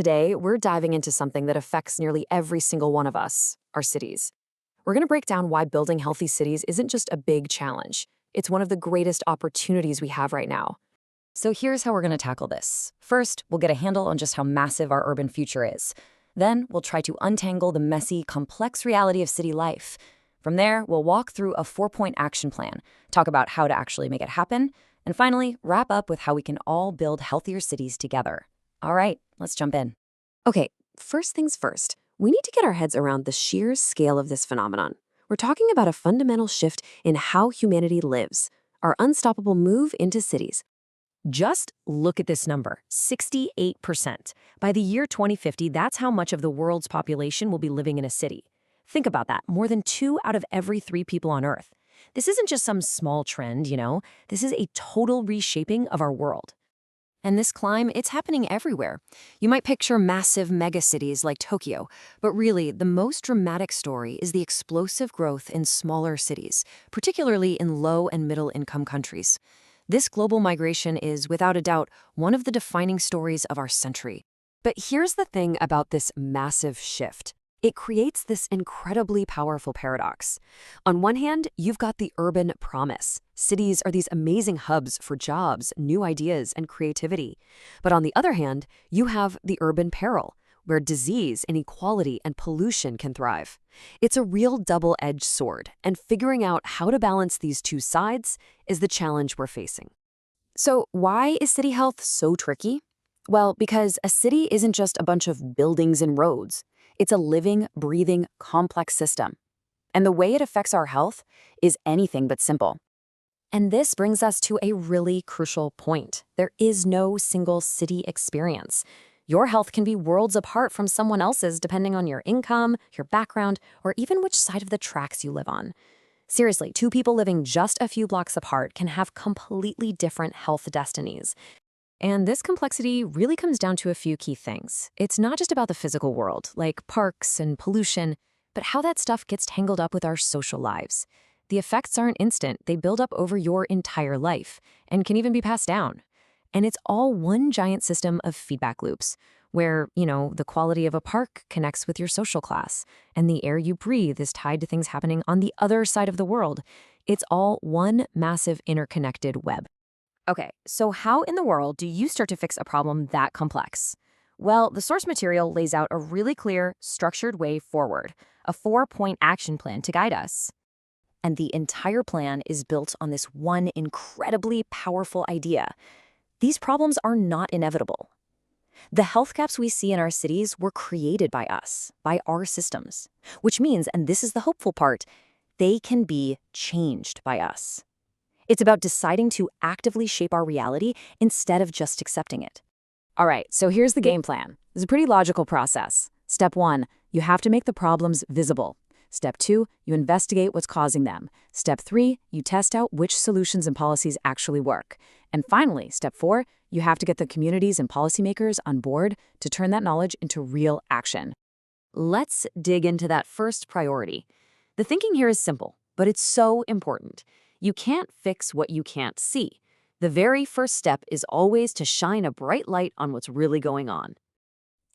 Today, we're diving into something that affects nearly every single one of us, our cities. We're going to break down why building healthy cities isn't just a big challenge. It's one of the greatest opportunities we have right now. So here's how we're going to tackle this. First, we'll get a handle on just how massive our urban future is. Then, we'll try to untangle the messy, complex reality of city life. From there, we'll walk through a 4-point action plan, talk about how to actually make it happen, and finally, wrap up with how we can all build healthier cities together. All right, let's jump in. Okay, first things first, we need to get our heads around the sheer scale of this phenomenon. We're talking about a fundamental shift in how humanity lives, our unstoppable move into cities. Just look at this number, 68%. By the year 2050, that's how much of the world's population will be living in a city. Think about that, more than 2 out of every 3 people on Earth. This isn't just some small trend, This is a total reshaping of our world. And this climb, it's happening everywhere. You might picture massive megacities like Tokyo, but really, the most dramatic story is the explosive growth in smaller cities, particularly in low and middle-income countries. This global migration is, without a doubt, one of the defining stories of our century. But here's the thing about this massive shift. It creates this incredibly powerful paradox. On one hand, you've got the urban promise. Cities are these amazing hubs for jobs, new ideas, and creativity. But on the other hand, you have the urban peril, where disease, inequality, and pollution can thrive. It's a real double-edged sword, and figuring out how to balance these two sides is the challenge we're facing. So why is city health so tricky? Well, because a city isn't just a bunch of buildings and roads. It's a living, breathing, complex system. And the way it affects our health is anything but simple. And this brings us to a really crucial point. There is no single city experience. Your health can be worlds apart from someone else's depending on your income, your background, or even which side of the tracks you live on. Seriously, 2 people living just a few blocks apart can have completely different health destinies. And this complexity really comes down to a few key things. It's not just about the physical world, like parks and pollution, but how that stuff gets tangled up with our social lives. The effects aren't instant. They build up over your entire life and can even be passed down. And it's all one giant system of feedback loops where, the quality of a park connects with your social class and the air you breathe is tied to things happening on the other side of the world. It's all one massive interconnected web. Okay, so how in the world do you start to fix a problem that complex? Well, the source material lays out a really clear, structured way forward, a 4-point action plan to guide us. And the entire plan is built on this one incredibly powerful idea. These problems are not inevitable. The health gaps we see in our cities were created by us, by our systems, which means, and this is the hopeful part, they can be changed by us. It's about deciding to actively shape our reality instead of just accepting it. All right, so here's the game plan. It's a pretty logical process. Step 1, you have to make the problems visible. Step 2, you investigate what's causing them. Step 3, you test out which solutions and policies actually work. And finally, step 4, you have to get the communities and policymakers on board to turn that knowledge into real action. Let's dig into that first priority. The thinking here is simple, but it's so important. You can't fix what you can't see. The very first step is always to shine a bright light on what's really going on.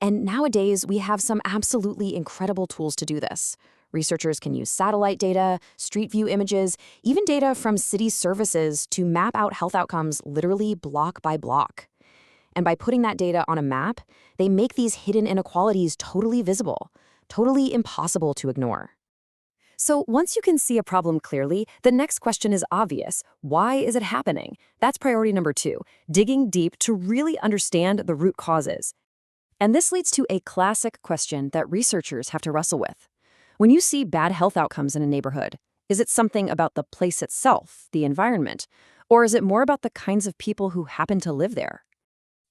And nowadays, we have some absolutely incredible tools to do this. Researchers can use satellite data, street view images, even data from city services to map out health outcomes literally block by block. And by putting that data on a map, they make these hidden inequalities totally visible, totally impossible to ignore. So once you can see a problem clearly, the next question is obvious. Why is it happening? That's priority number 2, digging deep to really understand the root causes. And this leads to a classic question that researchers have to wrestle with. When you see bad health outcomes in a neighborhood, is it something about the place itself, the environment, or is it more about the kinds of people who happen to live there?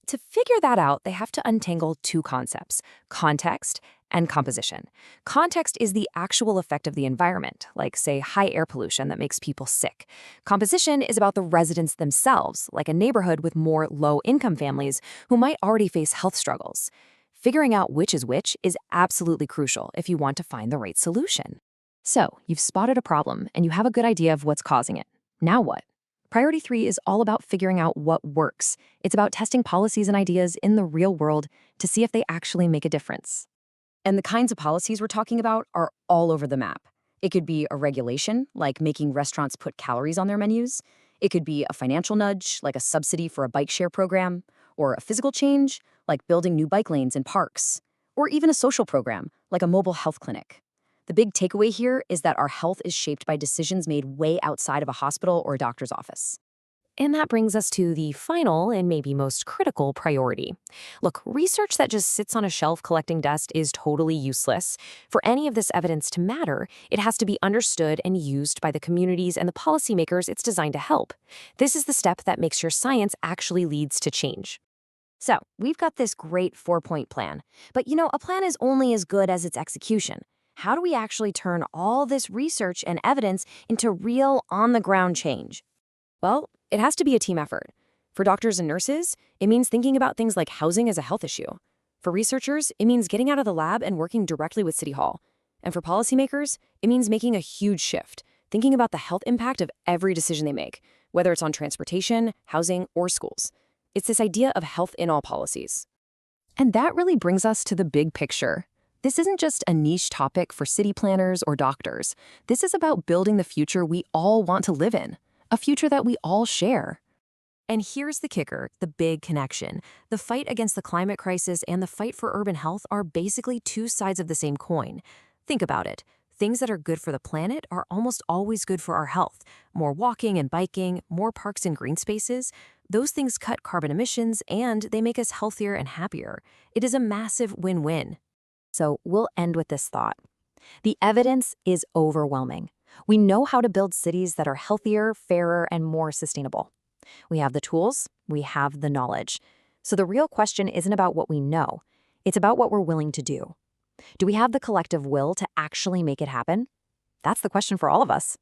To figure that out, they have to untangle 2 concepts, context and composition. Context is the actual effect of the environment, like, say, high air pollution that makes people sick. Composition is about the residents themselves, like a neighborhood with more low-income families who might already face health struggles. Figuring out which is absolutely crucial if you want to find the right solution. So, you've spotted a problem and you have a good idea of what's causing it. Now what? Priority 3 is all about figuring out what works. It's about testing policies and ideas in the real world to see if they actually make a difference. And the kinds of policies we're talking about are all over the map. It could be a regulation, like making restaurants put calories on their menus. It could be a financial nudge, like a subsidy for a bike share program, or a physical change, like building new bike lanes in parks, or even a social program, like a mobile health clinic. The big takeaway here is that our health is shaped by decisions made way outside of a hospital or a doctor's office. And that brings us to the final and maybe most critical priority. Look, research that just sits on a shelf collecting dust is totally useless. For any of this evidence to matter, it has to be understood and used by the communities and the policymakers it's designed to help. This is the step that makes sure science actually leads to change. So, we've got this great 4-point plan. But a plan is only as good as its execution. How do we actually turn all this research and evidence into real, on-the-ground change? Well, it has to be a team effort. For doctors and nurses, it means thinking about things like housing as a health issue. For researchers, it means getting out of the lab and working directly with City Hall. And for policymakers, it means making a huge shift, thinking about the health impact of every decision they make, whether it's on transportation, housing, or schools. It's this idea of health in all policies. And that really brings us to the big picture. This isn't just a niche topic for city planners or doctors. This is about building the future we all want to live in, a future that we all share. And here's the kicker, the big connection. The fight against the climate crisis and the fight for urban health are basically two sides of the same coin. Think about it. Things that are good for the planet are almost always good for our health. More walking and biking, more parks and green spaces. Those things cut carbon emissions and they make us healthier and happier. It is a massive win-win. So we'll end with this thought. The evidence is overwhelming. We know how to build cities that are healthier, fairer, and more sustainable. We have the tools, we have the knowledge. So the real question isn't about what we know. It's about what we're willing to do. Do we have the collective will to actually make it happen? That's the question for all of us.